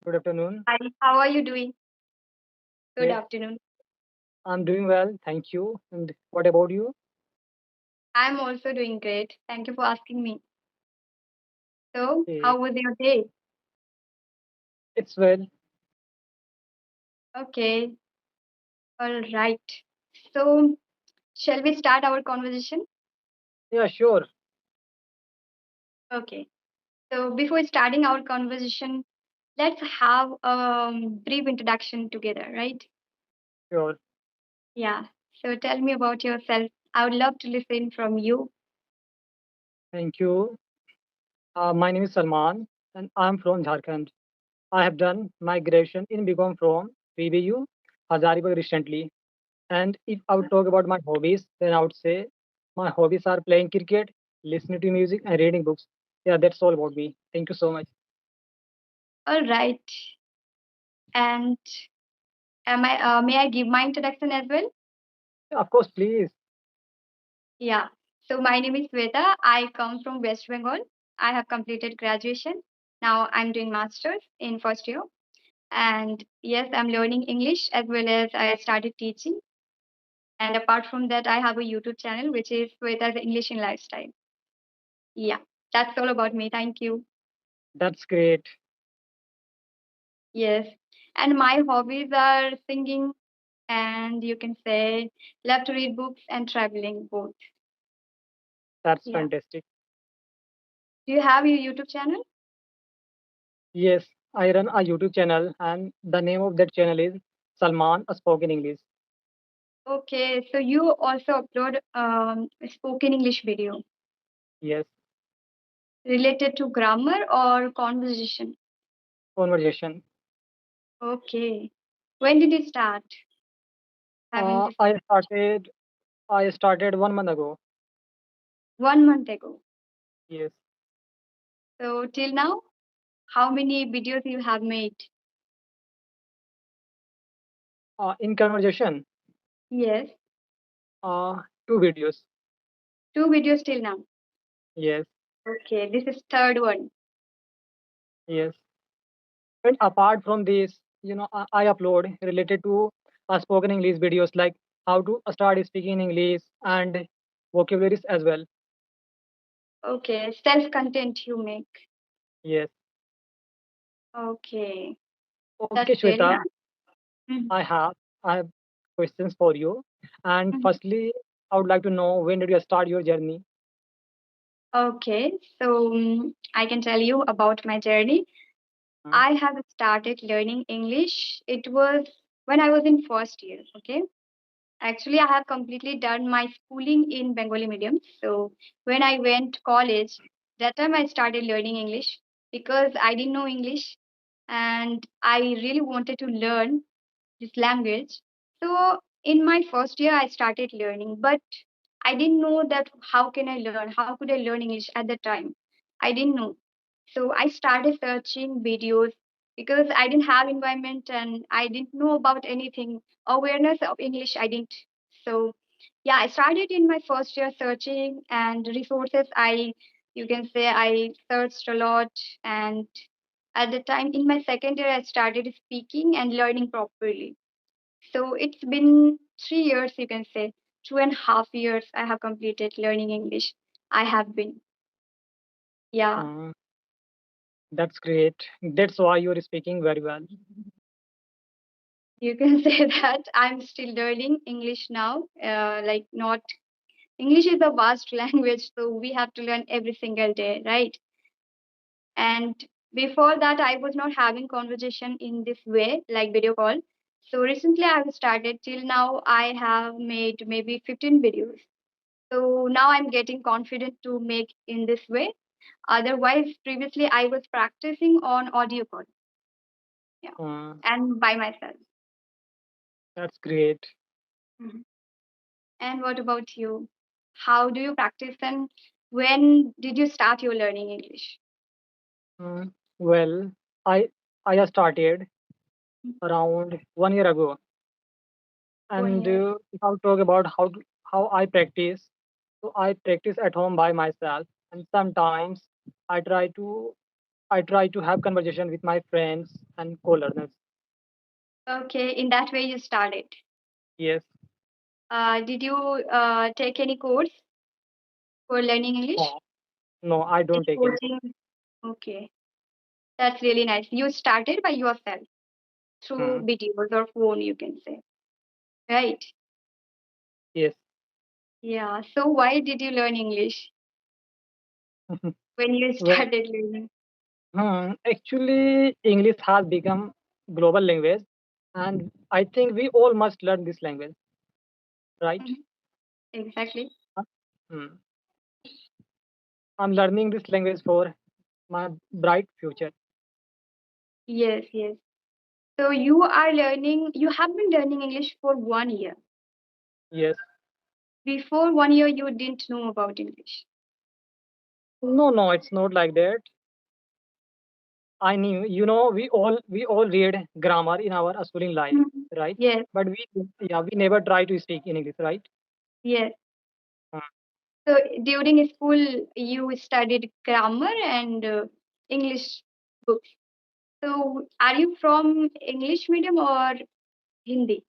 Good afternoon. Hi, how are you doing? Good Yes, afternoon. I'm doing well. Thank you. And what about you? I'm also doing great. Thank you for asking me. So, Okay, how was your day? it's well. Okay, all right. So, shall we start our conversation? Yeah, sure, Okay. So, before starting our conversation, let's have a brief introduction together, right? sure. Yeah. So, tell me about yourself. I would love to listen from you. Thank you. My name is Salman, and I'm from Jharkhand. I have done my graduation in BCom from PBU, Hazaribagh recently. And if I would talk about my hobbies, then I would say my hobbies are playing cricket, listening to music, and reading books. Yeah, that's all about me. Thank you so much. All right. And may I give my introduction as well? Of course, please. Yeah. So my name is Sweta. I come from West Bengal. I have completed graduation. Now I'm doing masters in first year. And yes, I'm learning English as well as I started teaching. And apart from that, I have a YouTube channel which is Sweta's English in Lifestyle. Yeah. That's all about me. Thank you. That's great. Yes. And my hobbies are singing and you can say love to read books and traveling both. That's Yeah. fantastic. Do you have your YouTube channel? Yes, I run a YouTube channel, and the name of that channel is Salman a Spoken English. Okay, so you also upload a spoken English video Yes, related to grammar or conversation. conversation. Okay. When did you start having Uh, this? I started. I started 1 month ago. 1 month ago. Yes. So till now, how many videos you have made? In conversation. Yes, Uh, 2 videos. 2 videos till now. Yes, Okay, this is third one. yes. And apart from this, I upload related to spoken English videos like how to start speaking English and vocabularies as well. Okay, self content you make. Yes. Okay, Okay, that's very Shweta. nice. Mhm, I have I have questions for you. And mhm. firstly, I would like to know when did you start your journey? Okay, so I can tell you about my journey. Hmm. I have started learning English. It was when I was in first year. Okay. Actually, I have completely done my schooling in Bengali medium. So when I went college, that time I started learning English because I didn't know English and I really wanted to learn this language. So in my first year, I started learning, but I didn't know that how can I learn? How could I learn English at the time? I didn't know. So I started searching videos because I didn't have environment and I didn't know about anything. Awareness of English, I didn't. So yeah, I started in my first year searching and resources. You can say I searched a lot and at the time in my second year, I started speaking and learning properly. So it's been 3 years, you can say, 2.5 years I have completed learning English. I have been, yeah, Uh, that's great. That's why you're speaking very well. you can say that I'm still learning English now. Like, not English is a vast language, so we have to learn every single day, right? And before that, I was not having conversation in this way, like video call. So recently, I have started. Till now, I have made maybe 15 videos. So now I'm getting confident to make in this way. Otherwise, previously I was practicing on audio call, yeah, Uh, and by myself. that's great. Mhm. And what about you? How do you practice and when did you start your learning English? Well, I I have started Mhm. around 1 year ago, 1 and year. if I talk about how I practice, so I practice at home by myself, and sometimes I try to. I try to have conversation with my friends and co-learners. Okay, in that way you started. Yes. Did you take any course for learning English? No, no, I Any don't take any course. coaching? Okay, that's really nice. You started by yourself through Hmm. videos or phone, you can say, right? Yes. Yeah. So why did you learn English when you Well, started learning? actually, English has become global language, and I think we all must learn this language, right? Mhm. Exactly. Hmm. I'm learning this language for my bright future. Yes, yes. So you are learning, you have been learning English for 1 year. Yes. Before 1 year, you didn't know about English. No, no, it's not like that. I knew, we all read grammar in our schooling life, Mhm. right? Yes, But we never try to speak in English, right? yes. Uh, So during school, you studied grammar and English books. So are you from English medium or Hindi?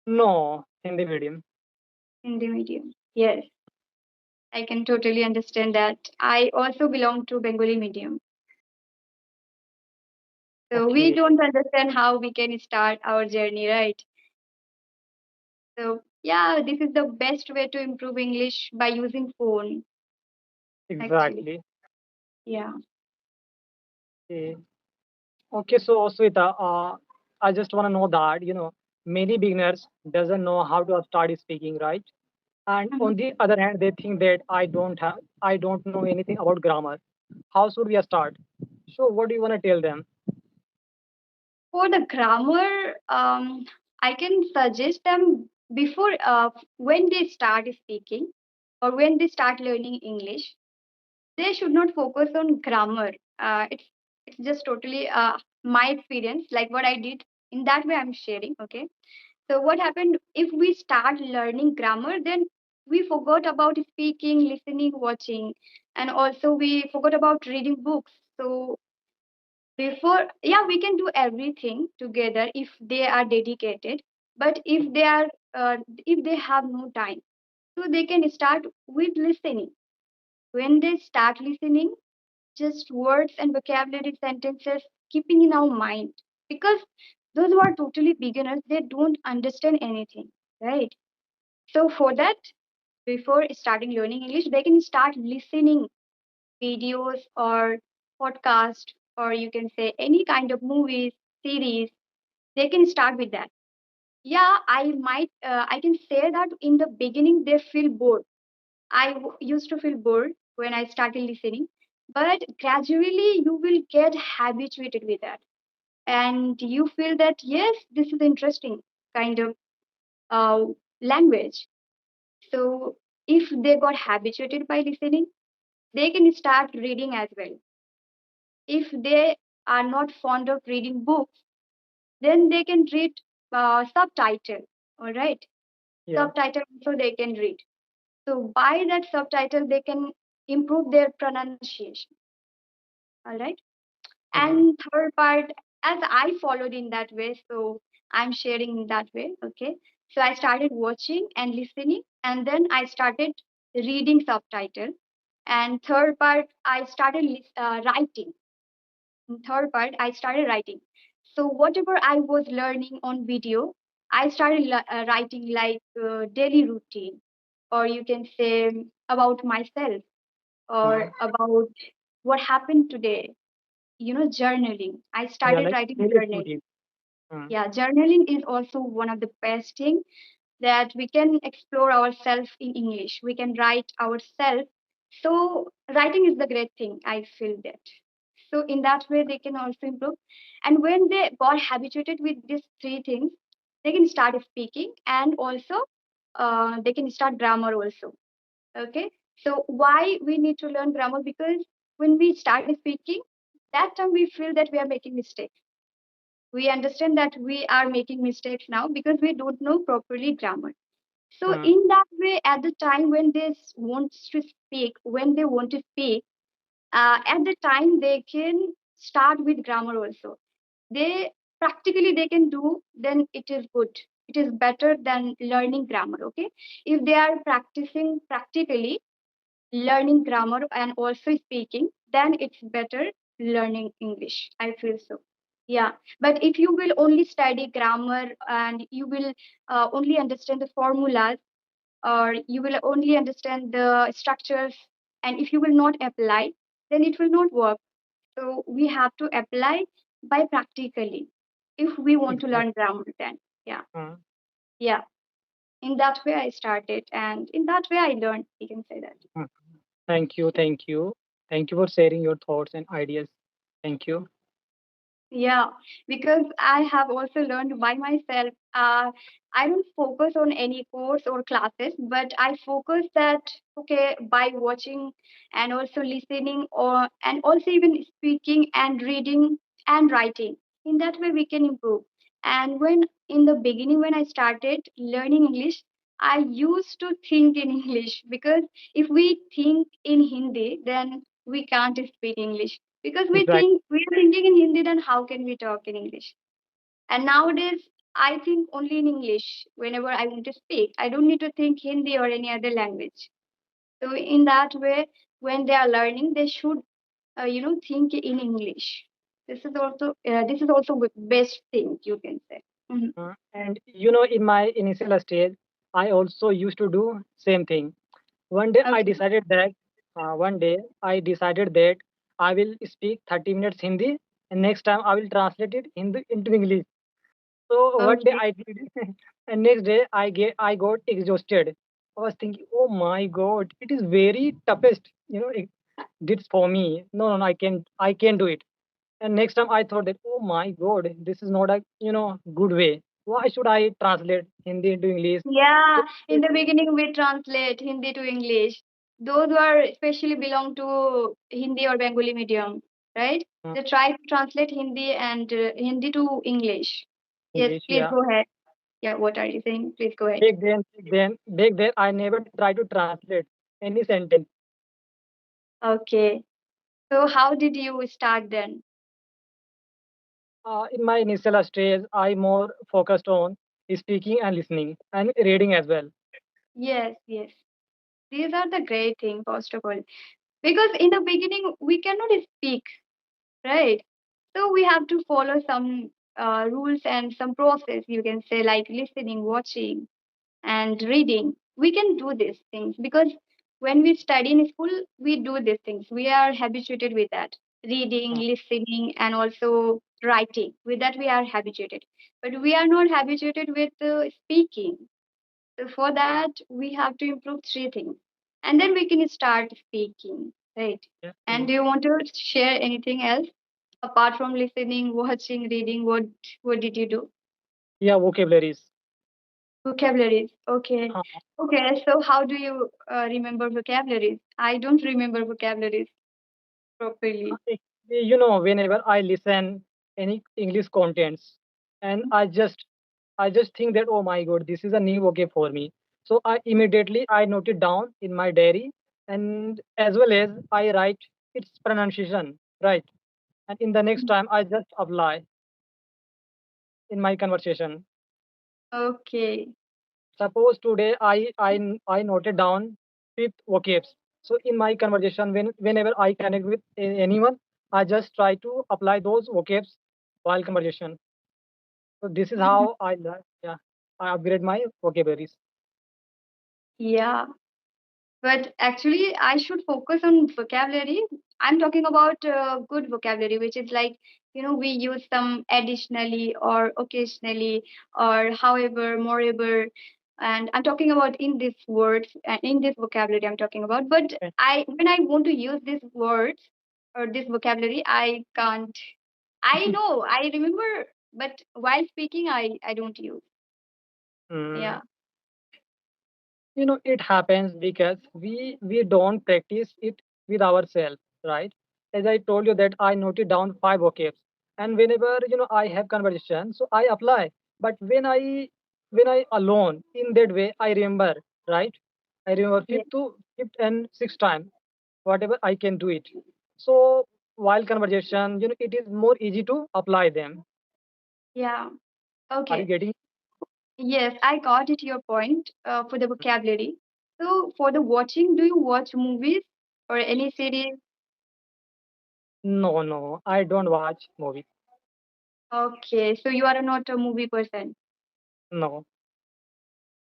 no, Hindi medium. Hindi medium. Yes, I can totally understand that. I also belong to Bengali medium. So we Okay, don't understand how we can start our journey, right? So yeah, this is the best way to improve English by using phone, actually. exactly. Yeah. Okay, okay. So, Sweta, I just want to know that many beginners doesn't know how to start speaking, right? And Mhm. on the other hand, they think that I don't know anything about grammar. How should we start? So, what do you want to tell them? For the grammar, I can suggest them before when they start speaking or when they start learning English, they should not focus on grammar. It's just totally my experience, like what I did. In that way, I'm sharing. Okay. So what happened if we start learning grammar, then we forgot about speaking, listening, watching, and also we forgot about reading books. So before, yeah, we can do everything together if they are dedicated. But if they have no time, so they can start with listening. When they start listening, just words and vocabulary sentences keeping in our mind, because those who are totally beginners, they don't understand anything, right? So for that, before starting learning English, they can start listening videos or podcast, or you can say any kind of movies, series. They can start with that. Yeah, I can say that in the beginning they feel bored. Used to feel bored when I started listening, but gradually you will get habituated with that, and you feel that yes, this is interesting kind of uh, language. So if they got habituated by listening, they can start reading as well. If they are not fond of reading books, then they can read subtitle. All right, Yeah. subtitle so they can read. So by that subtitle, they can improve their pronunciation. All right. Hmm. And third part, as I followed in that way, so I'm sharing in that way. Okay. So I started watching and listening, and then I started reading subtitle. And third part, I started writing. In third part, I started writing. So whatever I was learning on video, I started writing like daily routine, or you can say about myself, Hmm. or about what happened today. Journaling. I Yeah, started like writing daily journaling. routine. Hmm. Yeah, journaling is also one of the best thing that we can explore ourselves in English. We can write ourselves. So writing is the great thing. I feel that. So in that way, they can also improve. And when they got habituated with these three things, they can start speaking, and also they can start grammar also. Okay. So why we need to learn grammar? Because when we start speaking, that time we feel that we are making mistakes. We understand that we are making mistakes now because we don't know properly grammar. So Hmm. in that way, at the time when they want to speak, At the time they can start with grammar also. They practically they can do, then it is good, it is better than learning grammar. Okay, if they are practicing practically learning grammar and also speaking, then it's better learning English, I feel so. Yeah, but if you will only study grammar and you will only understand the formulas, or you will only understand the structures, and if you will not apply, then it will not work. So we have to apply by practically if we want to Exactly. learn grammar then. Yeah. Uh, Yeah, in that way I started, and in that way I learned, you can say that. uh, Thank you, thank you, thank you for sharing your thoughts and ideas. Thank you. Yeah, because I have also learned by myself. I don't focus on any course or classes, but I focus that, okay, by watching and also listening, or and also even speaking and reading and writing. In that way, we can improve. And when in the beginning, when I started learning English, I used to think in English, because if we think in Hindi, then we can't speak English, because we Exactly. think we are thinking in Hindi, then how can we talk in English? And nowadays, I think only in English whenever I want to speak. I don't need to think Hindi or any other language. So in that way, when they are learning, they should, think in English. This is also best thing you can say. Mhm. And in my initial stage, I also used to do same thing. One day I Okay. decided that one day I decided that I will speak 30 minutes Hindi, and next time I will translate it into English. So one day Okay. I did, and next day I got exhausted. I was thinking, oh my god, it is very toughest. It's for me. No, no, no, I can do it. And next time I thought that, oh my god, this is not a good way. Why should I translate Hindi into English? Yeah, So in the beginning we translate Hindi to English. Those who are especially belong to Hindi or Bengali medium, right? They try to translate Hindi and Hindi to English. Yes, English, please yeah. go ahead. Yeah, what are you saying? Please go ahead. Back then, I never tried to translate any sentence. Okay. So how did you start then? In my initial stage, I more focused on speaking and listening and reading as well. Yes, yes. These are the great thing, first of all. Because in the beginning we cannot speak, right? So we have to follow some rules and some process, you can say, like listening, watching, and reading. We can do these things because when we study in school, we do these things. We are habituated with that, reading, Uh, listening, and also writing. With that, we are habituated. But we are not habituated with speaking. So for that, we have to improve three things. And then we can start speaking, right? yeah, And do you want to share anything else apart from listening, watching, reading? What did you do? yeah, vocabularies. Vocabularies. Okay. Uh, Okay. So how do you remember vocabularies? I don't remember vocabularies properly. Whenever I listen any English contents, and I just think that, oh my god, this is a new vocab for me. So I note it down in my diary, and as well as I write its pronunciation right. And in the next time, I just apply in my conversation. Okay. Suppose today I noted down fifth vocabs. So in my conversation, whenever I connect with anyone, I just try to apply those vocabs while conversation. So this is Mhm. how I learn. Yeah, I upgrade my vocabularies. Yeah. But actually, I should focus on vocabulary. I'm talking about good vocabulary, which is like, we use some additionally or occasionally or however, moreover. And I'm talking about in these words and in this vocabulary I'm talking about. But Okay. when I want to use these words or this vocabulary, I can't. I know, I remember, but while speaking, I don't use. Mm, Yeah. it happens because we don't practice it with ourselves, right? As I told you that I noted down five vocabs, and whenever I have conversation, so I apply. But when I alone in that way, I remember, right? I remember Yeah. fifth and sixth time, whatever I can do it. So while conversation, it is more easy to apply them. Yeah. Are you Okay. getting? Yes, I got it your point for the vocabulary. So for the watching, do you watch movies or any series? No, no, I don't watch movies. Okay, so you are not a movie person. No.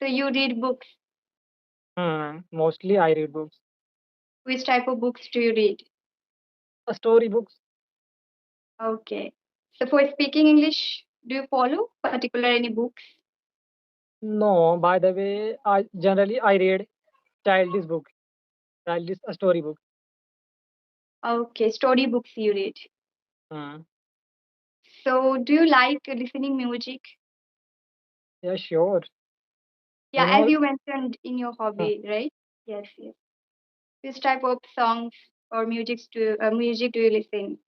So you read books. Mostly I read books. Which type of books do you read? Story books. Okay. So for speaking English, do you follow particular any books? No, by the way, I read childish book, childish story book. Okay, story books you read. Hmm. So do you like listening music? Yeah, sure. You Yeah, as know, you mentioned in your uh, hobby, right? Yes, yes. Which type of songs or music do you listen?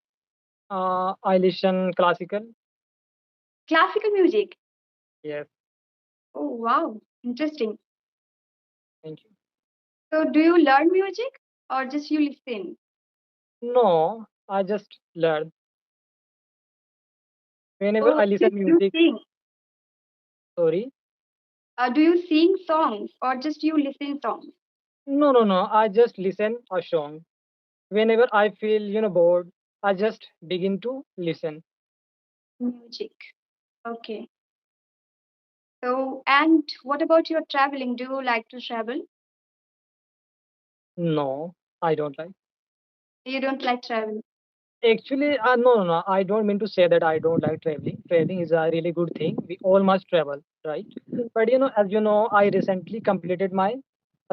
I listen classical. Classical music. Yes, Oh, wow. Interesting. thank you. So, do you learn music or just you listen? No, I just learn. Whenever Oh, I so listen you music, sing. sorry. Do you sing songs or just you listen songs? No, no, no. I just listen a song. Whenever I feel, bored, I just begin to listen. Music. Okay. So, and what about your traveling? Do you like to travel? No, I don't like. You don't like travel. Actually, no, no, no. I don't mean to say that I don't like traveling. Traveling is a really good thing. We all must travel, right? But as you know, I recently completed my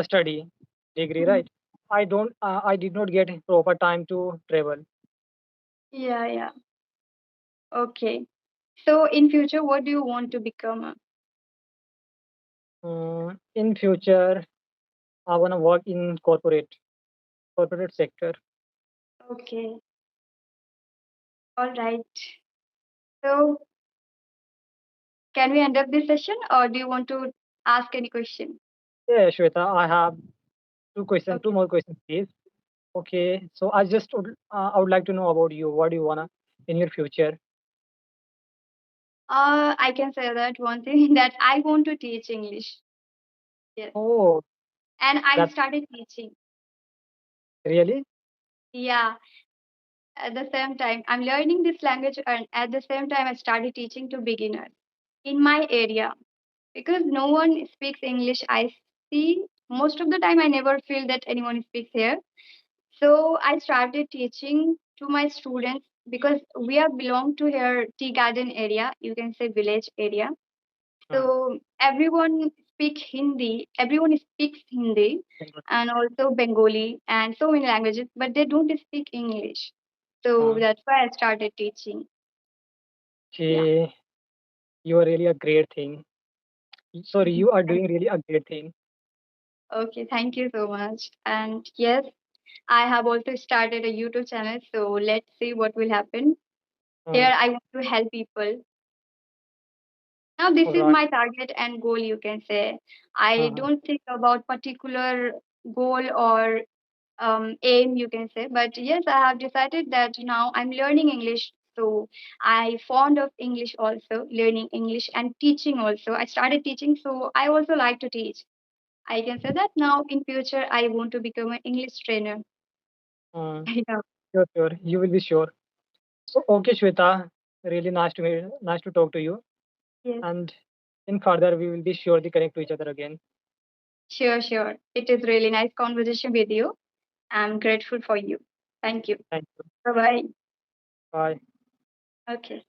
study degree, Mhm. right? I did not get proper time to travel. Yeah, yeah. Okay. So, in future, what do you want to become? In future, I wanna work in corporate sector. Okay. All right. So, can we end up this session or do you want to ask any question? Yeah, Shweta, I have two Okay. more questions, please. Okay, so I would like to know about you. What do you wanna in your future? I can say that one thing that I want to teach English. Yes. Oh, And I that's started teaching. really. Yeah. At the same time, I'm learning this language, and at the same time, I started teaching to beginners in my area because no one speaks English. I see most of the time, I never feel that anyone speaks here. So I started teaching to my students because we are belong to here tea garden area. You can say village area. Hmm. So everyone speaks Hindi and also Bengali and so many languages, but they don't speak English. So Hmm. that's why I started teaching. Yeah. Okay, you are really a great thing. Sorry, you are doing really a great thing. Okay, thank you so much. And yes, I have also started a YouTube channel. So let's see what will happen. Hmm. Here I want to help people. Now this All is right. my target and goal, you can say. I Uh-huh. don't think about particular goal or aim, you can say. But yes, I have decided that now I'm learning English. So I fond of English also, learning English and teaching also. I started teaching, so I also like to teach. I can say that now in future I want to become an English trainer. Hmm. Yeah. Sure, sure. You will be sure. So, okay, Shweta, really nice to talk to you. Yes. And in further, we will be surely connect to each other again. Sure, sure. It is really nice conversation with you. I'm grateful for you. Thank you. Thank you. Bye bye. Bye. Okay.